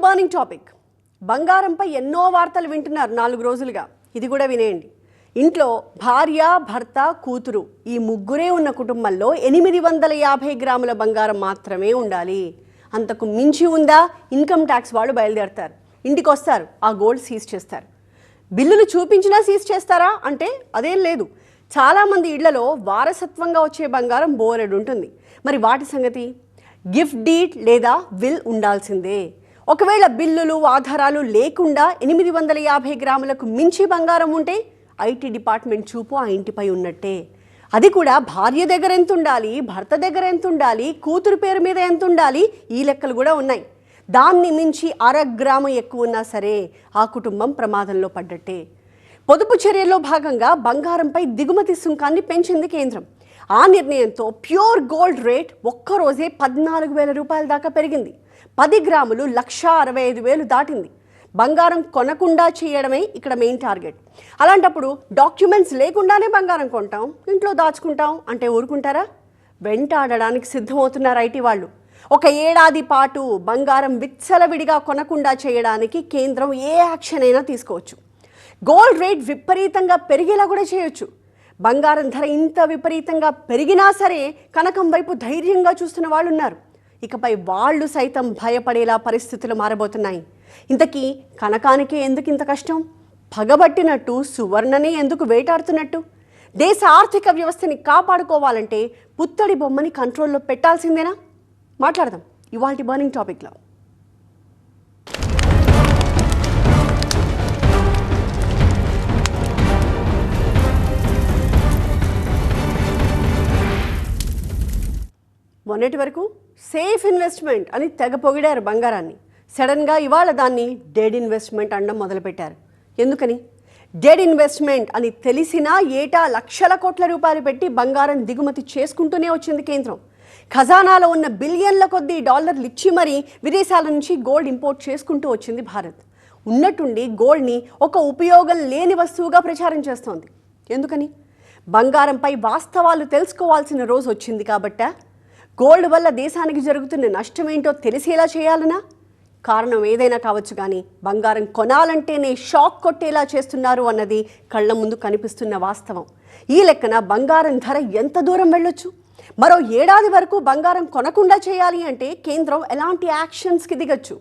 Burning topic. బంగారంపై ఎన్నో వార్తలు వింటున్నారు 4 రోజులుగా. ఇది కూడా వినేయండి. ఇంట్లో భార్య, భర్త, కూతురు ఈ ముగ్గురే ఉన్న కుటుంబంలో 850 గ్రాముల బంగారం మాత్రమే ఉండాలి. అంతకు మించి ఉందా ఇన్కమ్ ట్యాక్స్ వాళ్ళు బయలుదేరతారు, ఇంటికి వస్తారు, ఆ గోల్డ్ సీజ్ చేస్తారు. బిల్లులు చూపించినా సీజ్ చేస్తారా అంటే అదేం లేదు. చాలామంది ఇళ్లలో వారసత్వంగా వచ్చే బంగారం బోరెడు ఉంటుంది. మరి వాటి సంగతి? గిఫ్ట్ డీడ్ లేదా విల్ ఉండాల్సిందే. ఒకవేళ బిల్లులు ఆధారాలు లేకుండా 850 గ్రాములకు మించి బంగారం ఉంటే ఐటీ డిపార్ట్మెంట్ చూపు ఆ ఇంటిపై ఉన్నట్టే. అది కూడా భార్య దగ్గర ఎంత ఉండాలి, భర్త దగ్గర ఎంత ఉండాలి, కూతురు పేరు మీద ఎంత ఉండాలి, ఈ లెక్కలు కూడా ఉన్నాయి. దాన్ని మించి 1/2 గ్రాము ఎక్కువ ఉన్నా సరే ఆ కుటుంబం ప్రమాదంలో పడ్డట్టే. పొదుపు చర్యల్లో భాగంగా బంగారంపై దిగుమతి సుంకాన్ని పెంచింది కేంద్రం. ఆ నిర్ణయంతో ప్యూర్ గోల్డ్ రేట్ ఒక్కరోజే 14,000 రూపాయల దాకా పెరిగింది. 10 గ్రాములు 1,65,000 దాటింది. బంగారం కొనకుండా చేయడమే ఇక్కడ మెయిన్ టార్గెట్. అలాంటప్పుడు డాక్యుమెంట్స్ లేకుండానే బంగారం కొంటాం, ఇంట్లో దాచుకుంటాం అంటే ఊరుకుంటారా? వెంటాడడానికి సిద్ధమవుతున్నారు ఐటీ వాళ్ళు. 1 ఏడాది పాటు బంగారం విచ్చలవిడిగా కొనకుండా చేయడానికి కేంద్రం ఏ యాక్షన్ అయినా తీసుకోవచ్చు. గోల్డ్ రేట్ విపరీతంగా పెరిగేలా కూడా చేయొచ్చు. బంగారం ధర ఇంత విపరీతంగా పెరిగినా సరే కనకం వైపు ధైర్యంగా చూస్తున్న వాళ్ళు ఉన్నారు. ఇకపై వాళ్ళు సైతం భయపడేలా పరిస్థితులు మారబోతున్నాయి. ఇంతకీ కనకానికే ఎందుకు ఇంత కష్టం? పగబట్టినట్టు సువర్ణనే ఎందుకు వేటాడుతున్నట్టు? దేశ ఆర్థిక వ్యవస్థని కాపాడుకోవాలంటే పుత్తడి బొమ్మని కంట్రోల్లో పెట్టాల్సిందేనా? మాట్లాడదాం ఇవాల్టి బర్నింగ్ టాపిక్లో. మొన్నటి వరకు సేఫ్ ఇన్వెస్ట్మెంట్ అని తెగ పొగిడారు బంగారాన్ని. సడన్గా ఇవాళ దాన్ని డెడ్ ఇన్వెస్ట్మెంట్ అనడం మొదలుపెట్టారు. ఎందుకని? డెడ్ ఇన్వెస్ట్మెంట్ అని తెలిసినా ఏటా లక్షల కోట్ల రూపాయలు పెట్టి బంగారం దిగుమతి చేసుకుంటూనే వచ్చింది కేంద్రం. ఖజానాలో ఉన్న బిలియన్ల కొద్దీ డాలర్లు ఇచ్చి మరీ విదేశాల నుంచి గోల్డ్ ఇంపోర్ట్ చేసుకుంటూ వచ్చింది భారత్. ఉన్నట్టుండి గోల్డ్ని ఒక ఉపయోగం లేని వస్తువుగా ప్రచారం చేస్తోంది. ఎందుకని? బంగారంపై వాస్తవాలు తెలుసుకోవాల్సిన రోజు వచ్చింది కాబట్టా? గోల్డ్ వల్ల దేశానికి జరుగుతున్న నష్టం ఏంటో తెలిసేలా చేయాలనా? కారణం ఏదైనా కావచ్చు, కానీ బంగారం కొనాలంటేనే షాక్ కొట్టేలా చేస్తున్నారు అన్నది కళ్ళ ముందు కనిపిస్తున్న వాస్తవం. ఈ లెక్కన బంగారం ధర ఎంత దూరం వెళ్ళొచ్చు? మరో ఏడాది వరకు బంగారం కొనకుండా చేయాలి అంటే కేంద్రం ఎలాంటి యాక్షన్స్కి దిగచ్చు?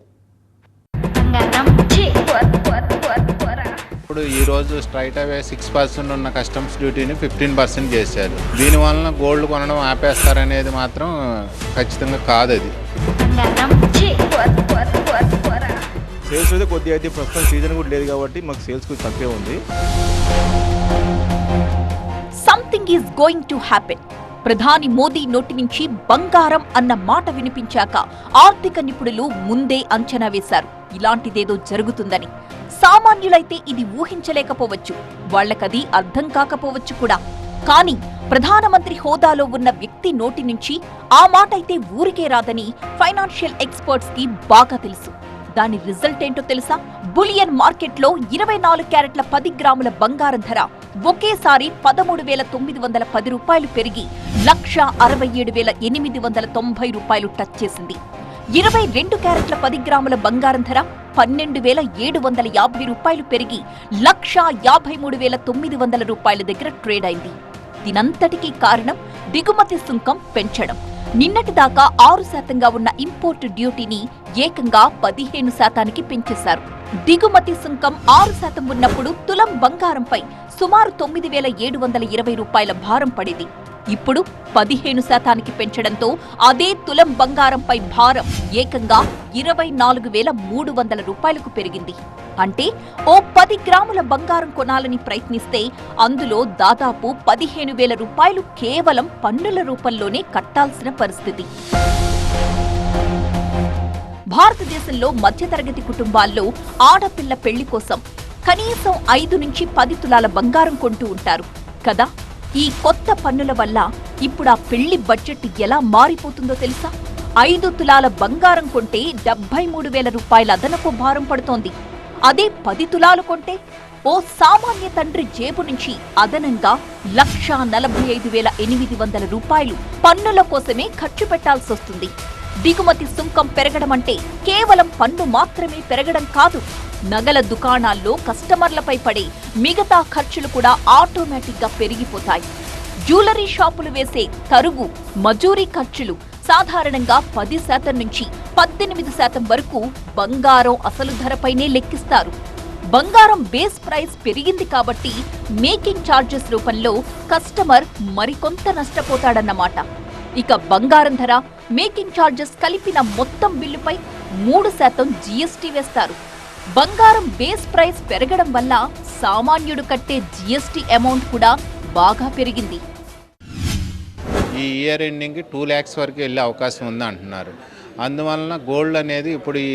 ఇప్పుడు ఈరోజు స్ట్రైట్ అవే 6% ఉన్న కస్టమ్స్ డ్యూటీని 15% చేశారు. దీనివలన గోల్డ్ కొనడం ఆపేస్తారనేది మాత్రం ఖచ్చితంగా కాదు. అది సేల్స్ అయితే కొద్దిగా అయితే ప్రస్తుతం సీజన్ కూడా లేదు కాబట్టి మాకు సేల్స్ కూడా తక్కువే ఉంది. Something is going to happen. ప్రధాని మోదీ నోటి నుంచి బంగారం అన్న మాట వినిపించాక ఆర్థిక నిపుణులు ముందే అంచనా వేశారు ఇలాంటిదేదో జరుగుతుందని. సామాన్యులైతే ఇది ఊహించలేకపోవచ్చు, వాళ్లకది అర్థం కాకపోవచ్చు కూడా. కానీ ప్రధానమంత్రి హోదాలో ఉన్న వ్యక్తి నోటి నుంచి ఆ మాట అయితే ఊరికే రాదని ఫైనాన్షియల్ ఎక్స్పర్ట్స్ కి బాగా తెలుసు. దాని రిజల్ట్ ఏంటో తెలుసా? బులియన్ మార్కెట్లో 24 క్యారెట్ల 10 గ్రాముల బంగారం ధర ఒకేసారి 13,910 రూపాయలు పెరిగి 1,67,890 రూపాయలు టచ్ చేసింది. 22 క్యారెట్ల 10 గ్రాముల బంగారం ధర 12,750 రూపాయలు పెరిగి 1,53,900 రూపాయల దగ్గర ట్రేడ్ అయింది. దీనంతటికీ కారణం దిగుమతి సుంకం పెంచడం. నిన్నటిదాకా 6% ఉన్న ఇంపోర్ట్ డ్యూటీని ఏకంగా 15% పెంచేశారు. దిగుమతి సుంకం 6% ఉన్నప్పుడు తులం బంగారంపై సుమారు 9,720 రూపాయల భారం పడేది. ఇప్పుడు 15% పెంచడంతో అదే తులం బంగారంపై భారం ఏకంగా 24,300 రూపాయలకు పెరిగింది. అంటే ఓ 10 గ్రాముల బంగారం కొనాలని ప్రయత్నిస్తే అందులో దాదాపు 15,000 రూపాయలు కేవలం పన్నుల రూపంలోనే కట్టాల్సిన పరిస్థితి. భారతదేశంలో మధ్యతరగతి కుటుంబాల్లో ఆడపిల్ల పెళ్లి కోసం కనీసం 5 నుంచి 10 తులాల బంగారం కొంటూ ఉంటారు కదా. ఈ కొత్త పన్నుల వల్ల ఇప్పుడు ఆ పెళ్లి బడ్జెట్ ఎలా మారిపోతుందో తెలుసా? 5 తులాల బంగారం కొంటే 73,000 రూపాయల అదనపు భారం పడుతోంది. అదే 10 తులాలు కొంటే ఓ సామాన్య తండ్రి జేబు నుంచి అదనంగా 1,45,800 రూపాయలు పన్నుల కోసమే ఖర్చు పెట్టాల్సొస్తుంది. దిగుమతి సుంకం పెరగడం అంటే కేవలం పన్ను మాత్రమే పెరగడం కాదు. నగల దుకాణాల్లో కస్టమర్లపై పడే మిగతా ఖర్చులు కూడా ఆటోమేటిక్గా పెరిగిపోతాయి. జ్యువెలరీ షాపులు వేసే తరుగు, మజూరీ ఖర్చులు సాధారణంగా 10% నుంచి 18% వరకు బంగారం అసలు ధరపైనే లెక్కిస్తారు. బంగారం బేస్ ప్రైస్ పెరిగింది కాబట్టి మేకింగ్ ఛార్జెస్ రూపంలో కస్టమర్ మరికొంత నష్టపోతాడన్నమాట. ఇక బంగారం ధర, మేకింగ్ ఛార్జెస్ కలిపిన మొత్తం బిల్లుపై 3% జీఎస్టీ వేస్తారు. బంగారం బేస్ ప్రైస్ పెరగడం వల్ల సామాన్యుడు కట్టే జీఎస్టీ అమౌంట్ కూడా బాగా పెరిగింది. ఈ ఇయర్ ఎండింగ్కి 2 lakhs వరకు వెళ్ళే అవకాశం ఉంది అంటున్నారు. అందువలన గోల్డ్ అనేది ఇప్పుడు ఈ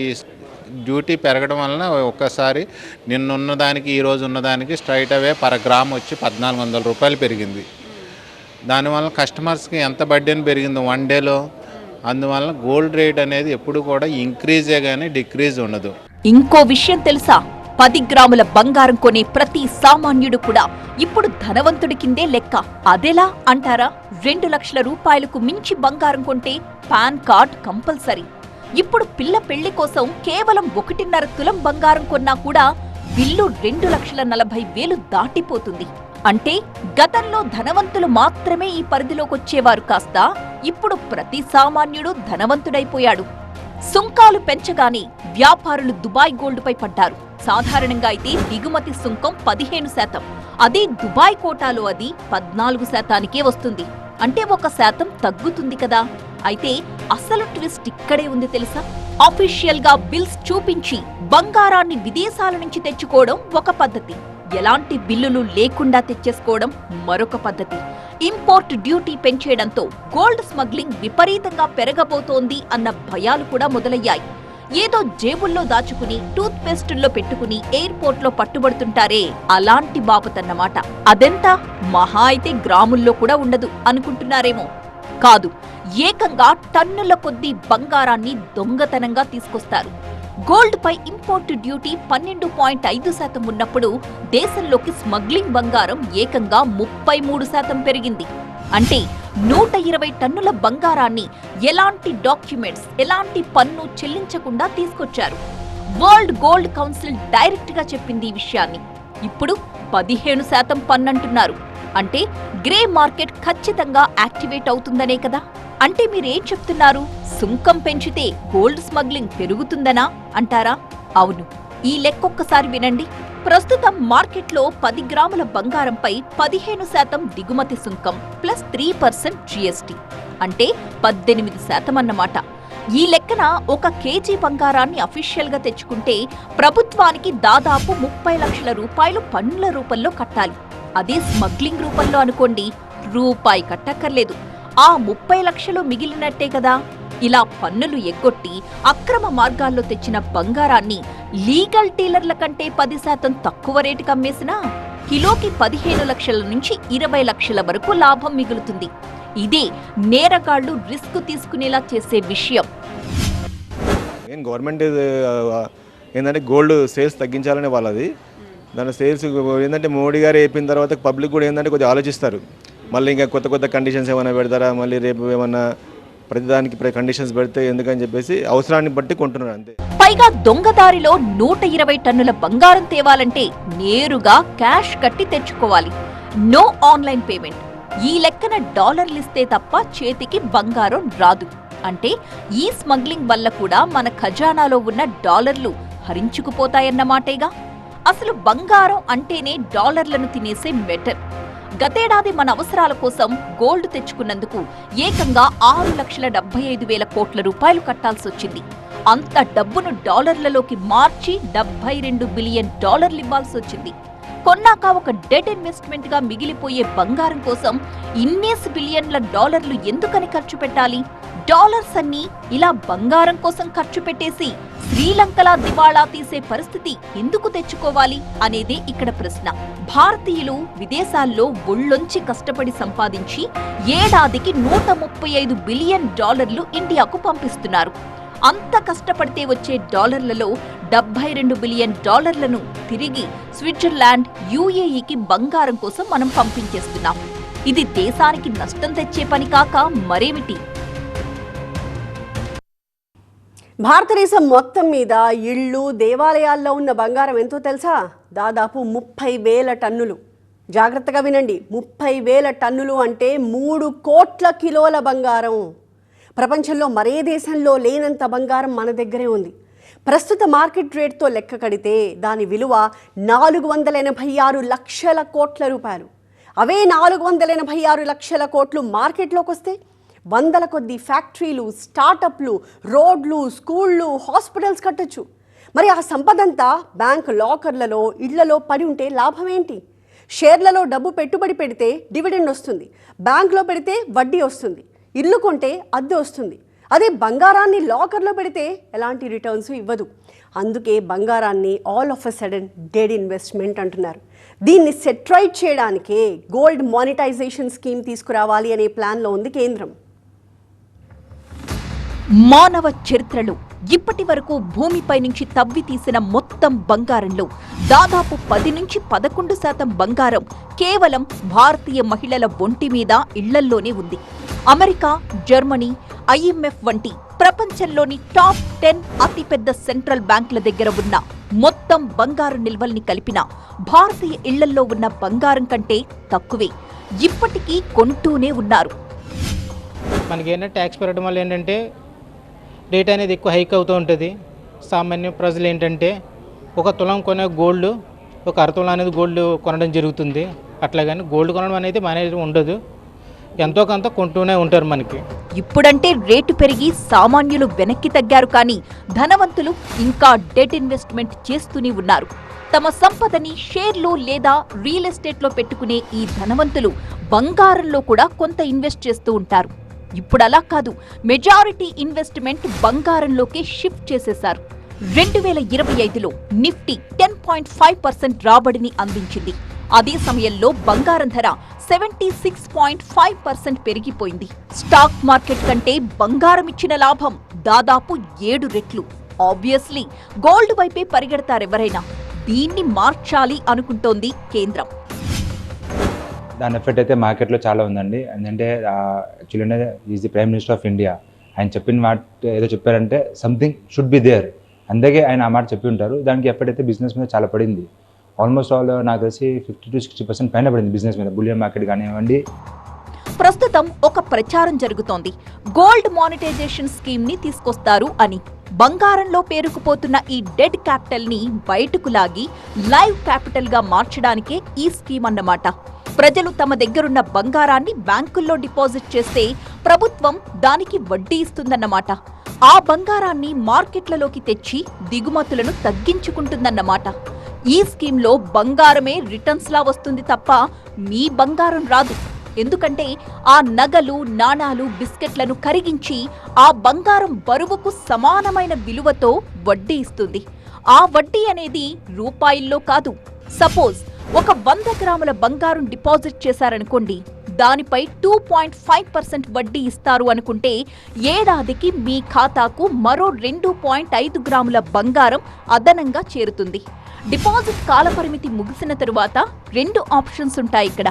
డ్యూటీ పెరగడం వలన ఒక్కసారి నిన్నున్న దానికి ఈ రోజు ఉన్నదానికి స్ట్రైట్ అవే పర్ గ్రామ్ వచ్చి 1400 రూపాయలు పెరిగింది. దానివల్ల కస్టమర్స్కి ఎంత బడ్డెన్ పెరిగింది 1 డేలో. అందువలన గోల్డ్ రేట్ అనేది ఎప్పుడు కూడా ఇంక్రీజే కానీ డిక్రీజ్ ఉండదు. ఇంకో విషయం తెలుసా? 10 గ్రాముల బంగారం కొనే ప్రతి సామాన్యుడు కూడా ఇప్పుడు ధనవంతుడి కిందే లెక్క. అదెలా అంటారా? 2 లక్షల రూపాయలకు మించి బంగారం కొంటే పాన్ కార్డ్ కంపల్సరీ. ఇప్పుడు పిల్ల పెళ్లి కోసం కేవలం 1.5 తులం బంగారం కొన్నా కూడా బిల్లు 2,40,000 దాటిపోతుంది. అంటే గతంలో ధనవంతులు మాత్రమే ఈ పరిధిలోకొచ్చేవారు కాస్త ఇప్పుడు ప్రతి సామాన్యుడు ధనవంతుడైపోయాడు. సుంకాలు పెంచగానే వ్యాపారులు దుబాయ్ గోల్డ్పై పడ్డారు. సాధారణంగా అయితే దిగుమతి సుంకం 15%, అదే దుబాయ్ కోటాలో అది 14%కే వస్తుంది. అంటే 1% తగ్గుతుంది కదా. అయితే అసలు ట్విస్ట్ ఇక్కడే ఉంది తెలుసా? ఆఫీషియల్ గా బిల్స్ చూపించి బంగారాన్ని విదేశాల నుంచి తెచ్చుకోవడం ఒక పద్ధతి, ఎలాంటి బిల్లులు లేకుండా తెచ్చేసుకోవడం మరొక పద్ధతి. ఇంపోర్ట్ డ్యూటీ పెంచేయడంతో గోల్డ్ స్మగ్లింగ్ విపరీతంగా పెరగబోతోంది అన్న భయాలు కూడా మొదలయ్యాయి. ఏదో జేబుల్లో దాచుకుని టూత్ పేస్టుల్లో పెట్టుకుని ఎయిర్పోర్ట్లో పట్టుబడుతుంటారే, అలాంటి బాపతన్నమాట. అదెంత? మహా అయితే గ్రాముల్లో కూడా ఉండదు అనుకుంటున్నారేమో. కాదు, ఏకంగా టన్నుల కొద్దీ బంగారాన్ని దొంగతనంగా తీసుకొస్తారు. గోల్డ్ పై ఇంపోర్ట్ డ్యూటీ 12.5% ఉన్నప్పుడు దేశంలోకి స్మగ్లింగ్ బంగారం ఏకంగా 33% పెరిగింది. అంటే 120 టన్నుల బంగారాన్ని ఎలాంటి డాక్యుమెంట్స్, ఎలాంటి పన్ను చెల్లించకుండా తీసుకొచ్చారు. వరల్డ్ గోల్డ్ కౌన్సిల్ డైరెక్ట్ గా చెప్పింది ఈ విషయాన్ని. ఇప్పుడు 15% పన్నంటున్నారు. అంటే గ్రే మార్కెట్ ఖచ్చితంగా యాక్టివేట్ అవుతుందనే కదా. అంటే మీరేం చెప్తున్నారు? సుంకం పెంచితే గోల్డ్ స్మగ్లింగ్ పెరుగుతుందనా అంటారా? అవును, ఈ లెక్కొక్కసారి వినండి. ప్రస్తుతం మార్కెట్లో 10 గ్రాముల బంగారంపై 15% దిగుమతి సుంకం ప్లస్ 3% జీఎస్టీ, అంటే 18% అన్నమాట. ఈ లెక్కన 1 కేజీ బంగారాన్ని అఫీషియల్ గా తెచ్చుకుంటే ప్రభుత్వానికి దాదాపు 30 లక్షల రూపాయలు పన్నుల రూపంలో కట్టాలి. అదే స్మగ్లింగ్ రూపంలో అనుకోండి, రూపాయి కట్టక్కర్లేదు. ఆ 30 లక్షలు మిగిలినట్టే కదా. ఇలా పన్నులు ఎగ్గొట్టి అక్రమ మార్గాల్లో తెచ్చిన బంగారాన్ని లీగల్ డీలర్ల కంటే 10% తక్కువ రేటుకి అమ్మేసినా కిలోకి 15 లక్షల నుంచి 20 లక్షల వరకు లాభం మిగులుతుంది. ఇదే నేరగాళ్లు రిస్క్ తీసుకునేలా చేసే విషయం. గవర్నమెంట్ ఏంటంటే గోల్డ్ సేల్స్ తగ్గించాలనే వాళ్ళది. దాని సేల్స్ ఏంటంటే మోడీ గారు అయిపోయిన తర్వాత పబ్లిక్ కూడా ఏంటంటే కొద్దిగా ఆలోచిస్తారు. మళ్ళీ ఇంకా కొత్త కండిషన్స్ ఏమైనా పెడతారా, మళ్ళీ రేపు ఏమన్నా ప్రతిదానికి కండిషన్స్ పెడితే ఎందుకని చెప్పేసి అవసరాన్ని బట్టి కొంటున్నారు అంతే. పైగా దొంగదారిలో 120 టన్నుల బంగారం తేవాలంటే నేరుగా క్యాష్ కట్టి తెచ్చుకోవాలి. No online payment. ఈ లెక్కన డాలర్లిస్తే తప్ప చేతికి బంగారం రాదు. అంటే ఈ స్మగ్లింగ్ వల్ల కూడా మన ఖజానాలో ఉన్న డాలర్లు హరించుకుపోతాయన్నమాటేగా. అసలు బంగారం అంటేనే డాలర్లను తినేసే మెటల్. గతేడాది మన అవసరాల కోసం గోల్డ్ తెచ్చుకున్నందుకు ఏకంగా 6,75,000 కోట్ల రూపాయలు కట్టాల్సొచ్చింది. అంత డబ్బును డాలర్లలోకి మార్చి $72 బిలియన్ ఇవ్వాల్సొచ్చింది. కొన్నాక ఒక డెడ్ ఇన్వెస్ట్మెంట్ గా మిగిలిపోయే బంగారం కోసం ఇన్నేసి బిలియన్ల డాలర్లు ఎందుకని ఖర్చు పెట్టాలి? డాలర్స్ అన్నీ ఇలా బంగారం కోసం ఖర్చు పెట్టేసి శ్రీలంకలా దివాళా తీసే పరిస్థితి ఎందుకు తెచ్చుకోవాలి అనేదే ఇక్కడ ప్రశ్న. భారతీయులు విదేశాల్లో ఒళ్ళొంచి కష్టపడి సంపాదించి ఏడాదికి $135 బిలియన్ ఇండియాకు పంపిస్తున్నారు. అంత కష్టపడితే వచ్చే డాలర్లలో $72 బిలియన్ తిరిగి స్విట్జర్లాండ్, యుఏఈకి బంగారం కోసం మనం పంపించేస్తున్నాం. ఇది దేశానికి నష్టం తెచ్చే పని కాక మరేమిటి? భారతదేశం మొత్తం మీద ఇళ్ళు దేవాలయాల్లో ఉన్న బంగారం ఎంతో తెలుసా? దాదాపు 30,000 టన్నులు. జాగ్రత్తగా వినండి, 30,000 టన్నులు అంటే 3 కోట్ల కిలోల బంగారం. ప్రపంచంలో మరే దేశంలో లేనంత బంగారం మన దగ్గరే ఉంది. ప్రస్తుత మార్కెట్ రేట్తో లెక్క కడితే దాని విలువ 486 లక్షల కోట్ల రూపాయలు. అవే 486 లక్షల కోట్లు మార్కెట్లోకి వస్తే వందల కొద్ది ఫ్యాక్టరీలు, స్టార్టప్లు, రోడ్లు, స్కూళ్ళు, హాస్పిటల్స్ కట్టొచ్చు. మరి ఆ సంపదంతా బ్యాంక్ లాకర్లలో, ఇళ్లలో పడి ఉంటే లాభం ఏంటి? షేర్లలో డబ్బు పెట్టుబడి పెడితే డివిడెండ్ వస్తుంది, బ్యాంక్లో పెడితే వడ్డీ వస్తుంది, ఇల్లు కొంటే అద్దె వస్తుంది. అదే బంగారాన్ని లాకర్లో పెడితే ఎలాంటి రిటర్న్స్ ఇవ్వదు. అందుకే బంగారాన్ని all of a sudden dead investment అంటున్నారు. దీన్ని సెట్రైట్ చేయడానికే గోల్డ్ మానిటైజేషన్ స్కీమ్ తీసుకురావాలి అనే ప్లాన్లో ఉంది కేంద్రం. మానవ చరిత్రలో ఇప్పటి వరకు భూమిపై నుంచి తవ్వి తీసిన మొత్తం బంగారంలో దాదాపు 10 నుంచి 11% బంగారం కేవలం భారతీయ మహిళల ఒంటి మీద, ఇళ్లల్లోనే ఉంది. అమెరికా, జర్మనీ, IMF వంటి ప్రపంచంలోని టాప్ 10 అతిపెద్ద సెంట్రల్ బ్యాంకుల దగ్గర ఉన్న మొత్తం బంగారు నిల్వల్ని కలిపిన భారతీయ ఇళ్లల్లో ఉన్న బంగారం కంటే తక్కువే ఇప్పటికీ కొంటూనే ఉన్నారు. మనకేంటంటే ట్యాక్స్ పెరగడం వల్ల ఏంటంటే రేట్ అనేది ఎక్కువ హైక్ అవుతూ ఉంటుంది. సామాన్య ప్రజలు ఏంటంటే ఒక తులం కొనే గోల్డ్ ఒక అరతులం అనేది గోల్డ్ కొనడం జరుగుతుంది. అట్లాగని గోల్డ్ కొనడం అనేది అనేది ఉండదు, ఎంతో కొంత కొంటూనే ఉంటారు. మనకి ఇప్పుడంటే రేటు పెరిగి సామాన్యులు వెనక్కి తగ్గారు, కానీ ధనవంతులు ఇంకా డెట్ ఇన్వెస్ట్మెంట్ చేస్తూనే ఉన్నారు. తమ సంపదని షేర్లు లేదా రియల్ ఎస్టేట్లో పెట్టుకునే ఈ ధనవంతులు బంగారంలో కూడా కొంత ఇన్వెస్ట్ చేస్తూ ఉంటారు. ఇప్పుడు అలా కాదు, మెజారిటీ ఇన్వెస్ట్మెంట్ బంగారంలోకే షిఫ్ట్ చేసేశారు. 2025లో నిఫ్టీ 10.5% రాబడిని అందించింది. అదే సమయంలో బంగారం ధర 76.5% పెరిగిపోయింది. స్టాక్ మార్కెట్ కంటే బంగారం ఇచ్చిన లాభం దాదాపు 7 రెట్లు. ఆబ్వియస్లీ గోల్డ్ వైపే పరిగెడతారెవరైనా. దీన్ని మార్చాలి అనుకుంటోంది కేంద్రం. దాని ఎఫెక్ట్ అయితే మార్కెట్లో చాలా ఉందండి. ఎందుకంటే actually is the prime minister of India. ఆయన చెప్పిన మాట ఏదో చెప్పారంటే సంథింగ్ షుడ్ బి దేర్, అందుకే ఆయన ఆ మాట చెప్పి ఉంటారు. దానికి ఎఫెక్ట్ అయితే బిజినెస్ మీద చాలా పడింది. ఆల్మోస్ట్ ఆల్ నాకు తెలిసి 50 to 60% పైన పడింది బిజినెస్ మీద. బులియన్ మార్కెట్ కానివ్వండి. ప్రస్తుతం ఒక ప్రచారం జరుగుతోంది, గోల్డ్ మానిటైజేషన్ స్కీమ్ ని తీసుకొస్తారు అని. బంగారంలో పేరుకుపోతున్న ఈ డెడ్ క్యాపిటల్ ని బయటకు లాగి లైవ్ క్యాపిటల్ గా మార్చడానికే ఈ స్కీమ్ అన్నమాట. ప్రజలు తమ దగ్గరున్న బంగారాన్ని బ్యాంకుల్లో డిపాజిట్ చేస్తే ప్రభుత్వం దానికి వడ్డీ ఇస్తుందన్నమాట. ఆ బంగారాన్ని మార్కెట్లలోకి తెచ్చి దిగుమతులను తగ్గించుకుంటుందన్నమాట. ఈ స్కీమ్లో బంగారమే రిటర్న్స్ లా వస్తుంది తప్ప మీ బంగారం రాదు. ఎందుకంటే ఆ నగలు, నాణాలు, బిస్కెట్లను కరిగించి ఆ బంగారం బరువుకు సమానమైన విలువతో వడ్డీ ఇస్తుంది. ఆ వడ్డీ అనేది రూపాయల్లో కాదు. సపోజ్ ఒక 100 గ్రాముల బంగారం డిపాజిట్ చేశారనుకోండి, దానిపై 2.5% వడ్డీ ఇస్తారు అనుకుంటే ఏడాదికి మీ ఖాతాకు మరో 2.5 గ్రాముల బంగారం అదనంగా చేరుతుంది. డిపాజిట్ కాలపరిమితి ముగిసిన తరువాత 2 ఆప్షన్స్ ఉంటాయి ఇక్కడ.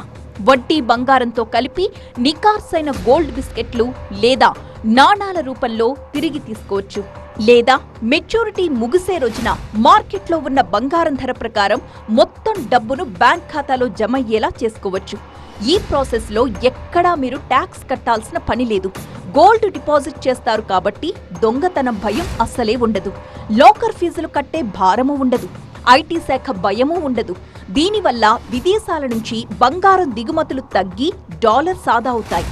వడ్డీ బంగారంతో కలిపి నికార్సైన గోల్డ్ బిస్కెట్లు లేదా నాణాల రూపంలో తిరిగి తీసుకోవచ్చు. లేదా మెచ్యూరిటీ ముగిసే రోజున మార్కెట్లో ఉన్న బంగారం ధర ప్రకారం మొత్తం డబ్బును బ్యాంక్ ఖాతాలో జమ అయ్యేలా చేసుకోవచ్చు. ఈ ప్రాసెస్లో ఎక్కడా మీరు ట్యాక్స్ కట్టాల్సిన పని లేదు. గోల్డ్ డిపాజిట్ చేస్తారు కాబట్టి దొంగతనం భయం అస్సలే ఉండదు. లాకర్ ఫీజులు కట్టే భారము ఉండదు. ఐటీ శాఖ భయమూ ఉండదు. దీనివల్ల విదేశాల నుంచి బంగారం దిగుమతులు తగ్గి డాలర్స్ ఆదా అవుతాయి.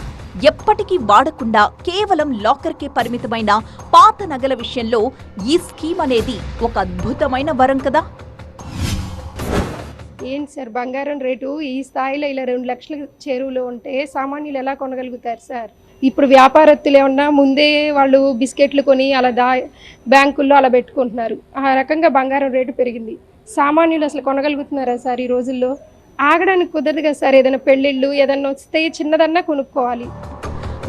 ఎప్పటికీ వాడకుండా కేవలం లాకర్కే పరిమితమైన పాత నగల విషయంలో ఈ స్కీమ్ అనేది ఒక అద్భుతమైన వరం కదా. ఏంటి సార్, బంగారం రేటు ఈ స్థాయిలో ఇలా 2 లక్షల చేరువలో ఉంటే సామాన్యులు ఎలా కొనగలుగుతారు సార్? ఇప్పుడు వ్యాపారస్తులు ఏమన్నా ముందే వాళ్ళు బిస్కెట్లు కొని అలా బ్యాంకుల్లో అలా పెట్టుకుంటున్నారు. ఆ రకంగా బంగారం రేటు పెరిగింది. సామాన్యులు అసలు కొనగలుగుతున్నారా సార్ ఈ రోజుల్లో? ఆగడానికి కుదరదు కదా సార్. ఏదైనా పెళ్ళిళ్ళు ఏదన్నా వస్తే చిన్నదన్నా కొనుక్కోవాలి.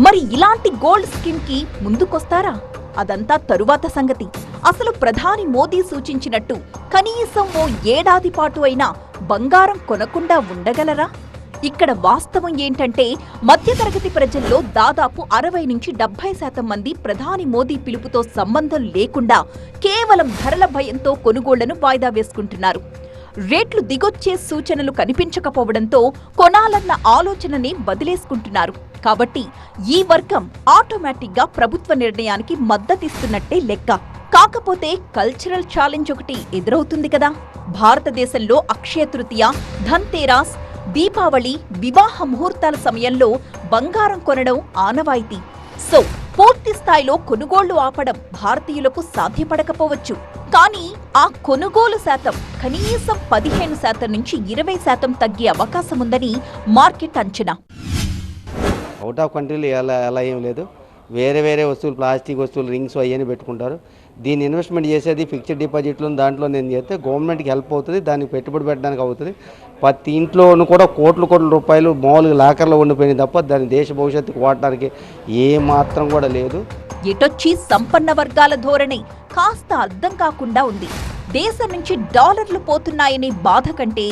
మరి ఇలాంటి గోల్డ్ స్కీమ్ కి ముందుకొస్తారా? అదంతా తరువాత సంగతి. అసలు ప్రధాని మోదీ సూచించినట్టు కనీసం ఓ ఏడాది పాటు అయినా బంగారం కొనకుండా ఉండగలరా? ఇక్కడ వాస్తవం ఏంటంటే మధ్యతరగతి ప్రజల్లో దాదాపు 60 నుంచి 70% మంది ప్రధాని మోదీ పిలుపుతో సంబంధం లేకుండా కేవలం ధరల భయంతో కొనుగోళ్లను వాయిదా వేసుకుంటున్నారు. రేట్లు దిగొచ్చే సూచనలు కనిపించకపోవడంతో కొనాలన్న ఆలోచనని వదిలేసుకుంటున్నారు. కాబట్టి ఈ వర్గం ఆటోమేటిక్గా ప్రభుత్వ నిర్ణయానికి మద్దతిస్తున్నట్టే లెక్క. కాకపోతే కల్చరల్ ఛాలెంజ్ ఒకటి ఎదురవుతుంది కదా. భారతదేశంలో అక్షయ తృతీయ, ధన్తేరాస్, దీపావళి, వివాహ ముహూర్తాల సమయంలో బంగారం కొనడం ఆనవాయితీ. సో పూర్తి స్థాయిలో కొనుగోళ్లు ఆపడం భారతీయులకు సాధ్యపడకపోవచ్చు. కానీ ఆ కొనుగోలు శాతం కనీసం 15% నుంచి 20% తగ్గే అవకాశం ఉందని మార్కెట్ అంచనా. అవుట్ ఆఫ్ కంట్రీలో అలా ఏం లేదు. వేరే వస్తువులు, ప్లాస్టిక్ వస్తువులు, రింగ్స్ అవన్నీ పెట్టుకుంటారు. దీన్ని ఇన్వెస్ట్మెంట్ చేసేది ఫిక్స్డ్ డిపాజిట్లో దాంట్లో నేను చేస్తే గవర్నమెంట్కి హెల్ప్ అవుతుంది, దానికి పెట్టుబడి పెట్టడానికి అవుతుంది. ప్రతి ఇంట్లోనూ కూడా కోట్ల రూపాయలు మామూలుగా లాకర్లో ఉండిపోయినాయి తప్ప దాని దేశ భవిష్యత్తుకు వాడటానికి ఏమాత్రం కూడా లేదు. ఎటొచ్చి సంపన్న వర్గాల ధోరణి కాస్త అర్థం కాకుండా ఉంది. దేశం నుంచి డాలర్లు పోతున్నాయనే బాధ కంటే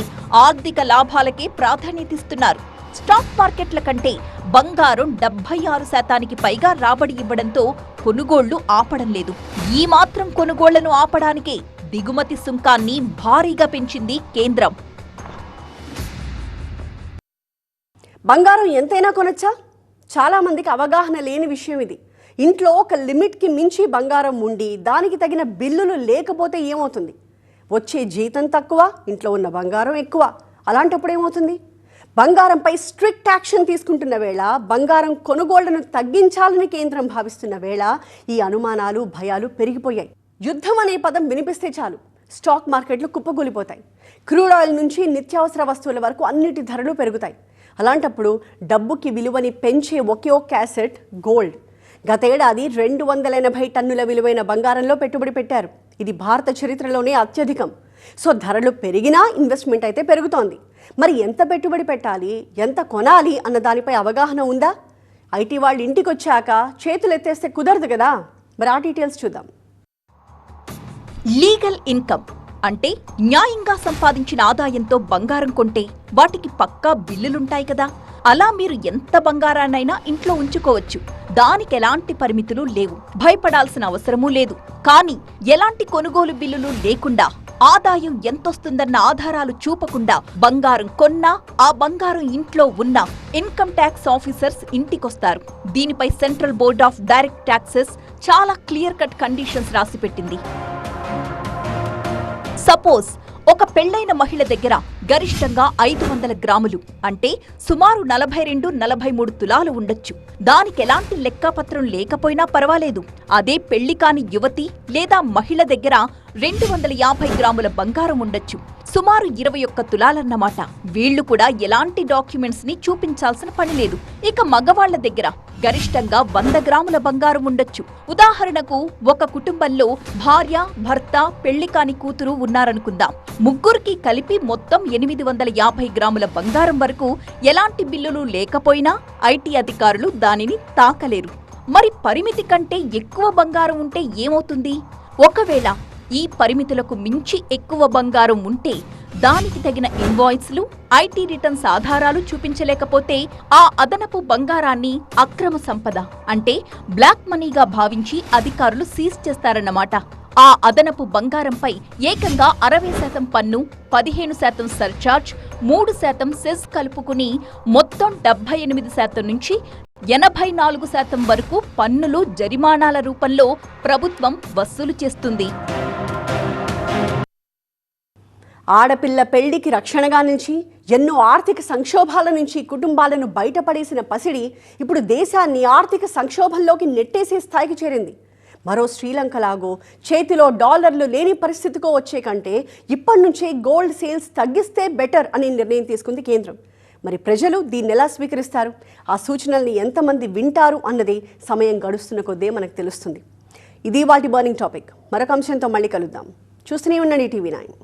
ఆర్థిక లాభాలకే ప్రాధాన్యతిస్తున్నారు. స్టాక్ మార్కెట్ల కంటే బంగారం 76% పైగా రాబడి ఇవ్వడంతో కొనుగోళ్లు ఆపడం లేదు. ఈ మాత్రం కొనుగోళ్లను ఆపడానికే దిగుమతి సుంకాన్ని భారీగా పెంచింది కేంద్రం. బంగారం ఎంతైనా కొనొచ్చా? చాలామందికి అవగాహన లేని విషయం ఇది. ఇంట్లో ఒక లిమిట్కి మించి బంగారం ఉండి దానికి తగిన బిల్లులు లేకపోతే ఏమవుతుంది? వచ్చే జీతం తక్కువ, ఇంట్లో ఉన్న బంగారం ఎక్కువ. అలాంటప్పుడు ఏమవుతుంది? బంగారంపై స్ట్రిక్ట్ యాక్షన్ తీసుకుంటున్న వేళ, బంగారం కొనుగోళ్లను తగ్గించాలని కేంద్రం భావిస్తున్న వేళ ఈ అనుమానాలు, భయాలు పెరిగిపోయాయి. యుద్ధం అనే పదం వినిపిస్తే చాలు స్టాక్ మార్కెట్లు కుప్పగూలిపోతాయి. క్రూడ్ ఆయిల్ నుంచి నిత్యావసర వస్తువుల వరకు అన్నిటి ధరలు పెరుగుతాయి. అలాంటప్పుడు డబ్బుకి విలువని పెంచే ఒకే ఒక్క అసెట్ గోల్డ్. గతేడాది 280 టన్నుల విలువైన బంగారంలో పెట్టుబడి పెట్టారు. ఇది భారత చరిత్రలోనే అత్యధికం. సో ధరలు పెరిగినా ఇన్వెస్ట్మెంట్ అయితే పెరుగుతోంది. మరి ఎంత పెట్టుబడి పెట్టాలి, ఎంత కొనాలి అన్న దానిపై అవగాహన ఉందా? ఐటీ వాళ్ళు ఇంటికి వచ్చాక చేతులు ఎత్తేస్తే కుదరదు కదా. మరి ఆ డీటెయిల్స్ చూద్దాం. లీగల్ ఇన్కమ్ అంటే న్యాయంగా సంపాదించిన ఆదాయంతో బంగారం కొంటే వాటికి పక్కా బిల్లులుంటాయి కదా. అలా మీరు ఎంత బంగారాన్నైనా ఇంట్లో ఉంచుకోవచ్చు. దానికి ఎలాంటి పరిమితులు లేవు, భయపడాల్సిన అవసరమూ లేదు. కానీ ఎలాంటి కొనుగోలు బిల్లులు లేకుండా, ఆదాయం ఎంతొస్తుందన్న ఆధారాలు చూపకుండా బంగారం కొన్నా, ఆ బంగారం ఇంట్లో ఉన్నా ఇన్కమ్ ట్యాక్స్ ఆఫీసర్స్ ఇంటికొస్తారు. దీనిపై central board of direct taxes చాలా క్లియర్ కట్ కండిషన్స్ రాసిపెట్టింది. సపోజ్ ఒక పెళ్లైన మహిళ దగ్గర గరిష్టంగా 500 గ్రాములు అంటే సుమారు 42-43 తులాలు ఉండొచ్చు. దానికి ఎలాంటి లెక్కాపత్రం లేకపోయినా పర్వాలేదు. అదే పెళ్లి కాని యువతి లేదా మహిళ దగ్గర 250 గ్రాముల బంగారం ఉండొచ్చు, సుమారు 21 తులాలన్నమాట. వీళ్లు కూడా ఎలాంటి డాక్యుమెంట్స్ ని చూపించాల్సిన పని లేదు. ఇక మగవాళ్ల దగ్గర గరిష్టంగా 100 గ్రాముల బంగారం ఉండొచ్చు. ఉదాహరణకు ఒక కుటుంబంలో భార్య, భర్త, పెళ్లి కాని కూతురు ఉన్నారనుకుందాం. ముగ్గురికి కలిపి మొత్తం 850 గ్రాముల బంగారం వరకు ఎలాంటి బిల్లులు లేకపోయినా ఐటీ అధికారులు దానిని తాకలేరు. మరి పరిమితి కంటే ఎక్కువ బంగారం ఉంటే ఏమవుతుంది? ఒకవేళ ఈ పరిమితులకు మించి ఎక్కువ బంగారం ఉంటే దానికి తగిన ఇన్వాయిస్లు, ఐటీ రిటర్న్స్ ఆధారాలు చూపించలేకపోతే ఆ అదనపు బంగారాన్ని అక్రమ సంపద అంటే బ్లాక్ మనీగా భావించి అధికారులు సీజ్ చేస్తారన్నమాట. ఆ అదనపు బంగారంపై ఏకంగా 60% పన్ను, 15% సర్చార్జ్, 3% సెస్ కలుపుకుని మొత్తం 78% నుంచి 84% వరకు పన్నులు, జరిమానాల రూపంలో ప్రభుత్వం వసూలు చేస్తుంది. ఆడపిల్ల పెళ్లికి రక్షణగా నిలిచి ఎన్నో ఆర్థిక సంక్షోభాల నుంచి కుటుంబాలను బయటపడేసిన పసిడి ఇప్పుడు దేశాన్ని ఆర్థిక సంక్షోభంలోకి నెట్టేసే స్థాయికి చేరింది. మరో శ్రీలంకలాగో చేతిలో డాలర్లు లేని పరిస్థితికో వచ్చే కంటే ఇప్పటి నుంచే గోల్డ్ సేల్స్ తగ్గిస్తే బెటర్ అనే నిర్ణయం తీసుకుంది కేంద్రం. మరి ప్రజలు దీన్ని ఎలా స్వీకరిస్తారు, ఆ సూచనల్ని ఎంతమంది వింటారు అన్నది సమయం గడుస్తున్న కొద్దే మనకు తెలుస్తుంది. ఇది వాటి బర్నింగ్ టాపిక్. మరొక అంశంతో మళ్ళీ కలుద్దాం. చూస్తూనే ఉండండి టీవీ 9.